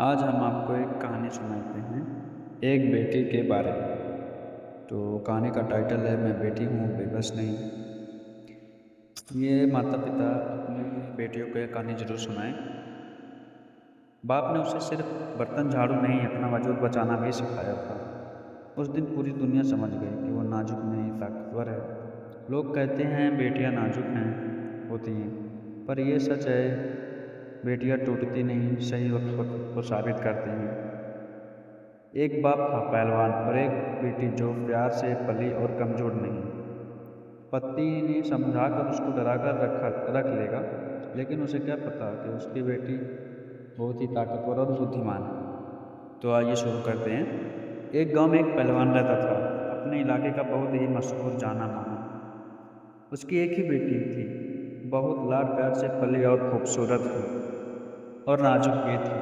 आज हम आपको एक कहानी सुनाते हैं एक बेटी के बारे में। तो कहानी का टाइटल है मैं बेटी हूँ बेबस नहीं। ये माता पिता अपनी बेटियों को एक कहानी जरूर सुनाएं। बाप ने उसे सिर्फ बर्तन झाड़ू नहीं अपना वजूद बचाना भी सिखाया था। उस दिन पूरी दुनिया समझ गई कि वो नाजुक नहीं ताकतवर है। लोग कहते हैं बेटियां नाजुक हैं होती हैं, पर यह सच है, बेटियां टूटती नहीं, सही वक्त पर खुद को साबित करती हैं। एक बाप था पहलवान और एक बेटी जो प्यार से पली और कमजोर नहीं। पति ने समझाकर उसको डराकर रख लेगा, लेकिन उसे क्या पता कि उसकी बेटी बहुत ही ताकतवर और बुद्धिमान है। तो आइए शुरू करते हैं। एक गांव में एक पहलवान रहता था, अपने इलाके का बहुत ही मशहूर जाना माना। उसकी एक ही बेटी थी, बहुत लाड प्यार से पली और खूबसूरत थी और नाजुक भी थी।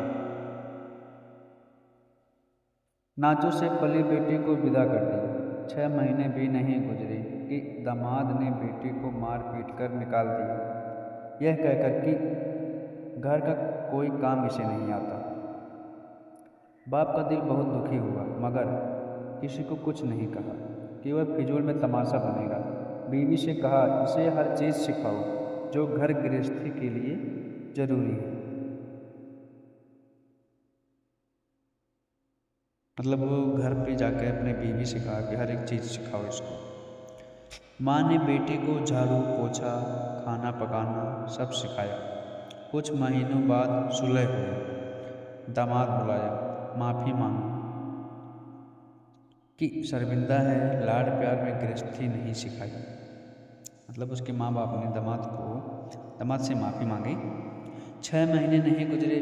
नाजू से पली बेटी को विदा कर दिया। 6 महीने भी नहीं गुजरे कि दामाद ने बेटी को मार पीट कर निकाल दिया, यह कहकर कि घर का कोई काम इसे नहीं आता। बाप का दिल बहुत दुखी हुआ, मगर किसी को कुछ नहीं कहा कि वह फिजूल में तमाशा बनेगा। बीवी से कहा, इसे हर चीज़ सिखाओ जो घर गृहस्थी के लिए जरूरी है। मतलब वो घर पे जाकर अपने बीवी से कहा कि हर एक चीज़ सिखाओ इसको। माँ ने बेटी को झाड़ू पोछा खाना पकाना सब सिखाया। कुछ महीनों बाद सुलह हुई। दामाद बुलाया, माफ़ी मांगी कि शर्मिंदा है, लाड प्यार में गृहस्थी नहीं सिखाई। मतलब उसके माँ बाप ने दामाद से माफ़ी मांगी। 6 महीने नहीं गुजरे,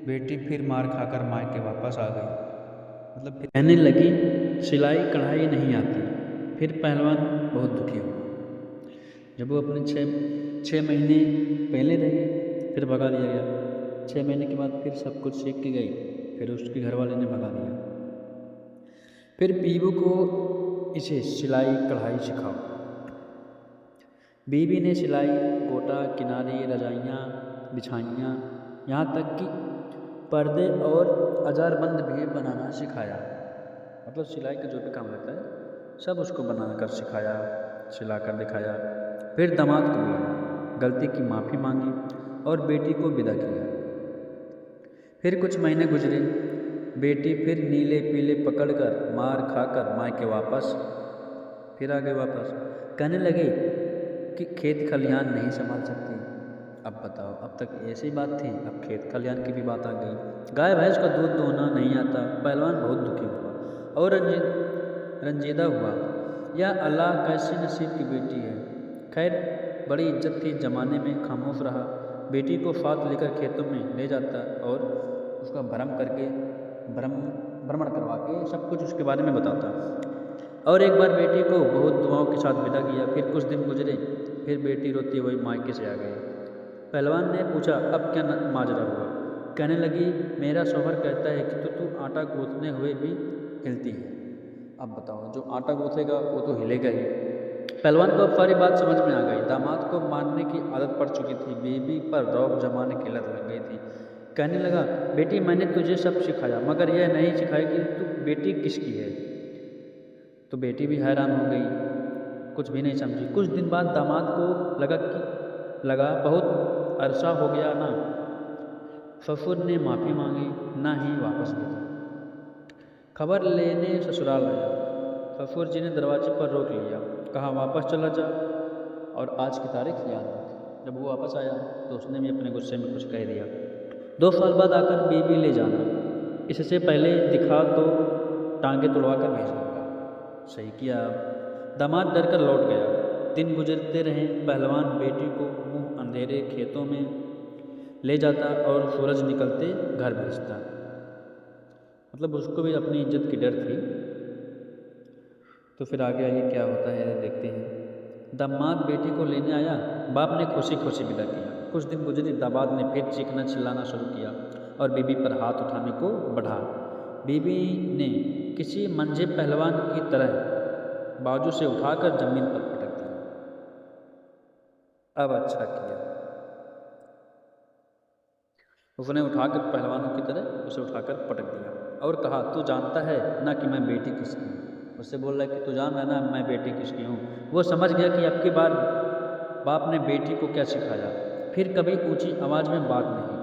बेटी फिर मार खाकर मायके वापस आ गई। मतलब फिर कहने लगी सिलाई कढ़ाई नहीं आती। फिर पहलवान बहुत दुखी हुआ। जब वो अपने 6 महीने पहले रही, फिर भगा दिया गया। 6 महीने के बाद फिर सब कुछ सीख के गई, फिर उसके घर वाले ने भगा दिया। फिर बीवी को इसे सिलाई कढ़ाई सिखाओ। बीवी ने सिलाई गोटा किनारी रजाइयाँ बिछाइयाँ, यहाँ तक कि पर्दे और अजारबंद भी बनाना सिखाया। मतलब सिलाई का जो भी काम रहता है सब उसको बनाकर सिखाया, सिलाकर दिखाया। फिर दामाद को बुलाया, गलती की माफ़ी मांगी और बेटी को विदा किया। फिर कुछ महीने गुजरे, बेटी फिर नीले पीले पकड़कर मार खाकर मायके वापस फिर आ गए वापस। कहने लगे कि खेत खलिहान नहीं संभाल सकती। अब बताओ, अब तक ऐसी बात थी, अब खेत खलिहान की भी बात आ गई। गाय भैंस का दूध दोहना नहीं आता। पहलवान बहुत दुखी हुआ और रंजीदा हुआ। या अल्लाह कैसी नसीब की बेटी है। खैर, बड़ी इज्जत थी जमाने में, खामोश रहा। बेटी को फात लेकर खेतों में ले जाता और उसका भ्रम भ्रमण करवा के सब कुछ उसके बारे में बताता। और एक बार बेटी को बहुत दुआओं के साथ विदा किया। फिर कुछ दिन गुजरे, फिर बेटी रोती हुई मायके से आ गई। पहलवान ने पूछा, अब क्या माजरा हुआ। कहने लगी, मेरा शौहर कहता है कि तू आटा गूंथने हुए भी हिलती है। अब बताओ, जो आटा गूंथेगा वो तो हिलेगा ही। पहलवान को अब सारी बात समझ में आ गई। दामाद को मारने की आदत पड़ चुकी थी, बीवी पर रौब जमाने की लत लग गई थी। कहने लगा, बेटी मैंने तुझे सब सिखाया, मगर यह नहीं सिखाया कि तू बेटी किसकी है। तो बेटी भी हैरान हो गई, कुछ भी नहीं समझी। कुछ दिन बाद दामाद को लगा बहुत अरसा हो गया ना। ससुर ने माफ़ी मांगी, ना ही वापस भेजा। खबर लेने ससुराल आया। ससुर जी ने दरवाजे पर रोक लिया, कहा वापस चला जा और आज की तारीख याद रख। जब वो वापस आया तो उसने भी अपने गुस्से में कुछ कह दिया। 2 साल बाद आकर बीवी ले जाना, इससे पहले दिखा तो टांगे तुड़वा कर भेज दूंगा। सही किया। दामाद डर कर लौट गया। दिन गुजरते रहे, पहलवान बेटी को मुंह अंधेरे खेतों में ले जाता और सूरज निकलते घर भेजता। मतलब उसको भी अपनी इज्जत की डर थी। तो फिर आगे आगे क्या होता है देखते हैं। दामाद बेटी को लेने आया, बाप ने खुशी खुशी विदा किया। कुछ दिन गुजरे, दामाद ने फिर चीखना चिल्लाना शुरू किया और बीबी पर हाथ उठाने को बढ़ा। बीबी ने किसी मंझे पहलवान की तरह बाजू से उठाकर जमीन पर पटक दिया। अब अच्छा किया। उसने उठाकर पहलवानों की तरह उसे उठाकर पटक दिया और कहा, तू जानता है ना कि मैं बेटी किसकी हूँ। उससे बोल रहा है कि तू जान रहा है ना मैं बेटी किसकी हूँ। वो समझ गया कि अब की बार बाप ने बेटी को क्या सिखाया, फिर कभी ऊंची आवाज़ में बात नहीं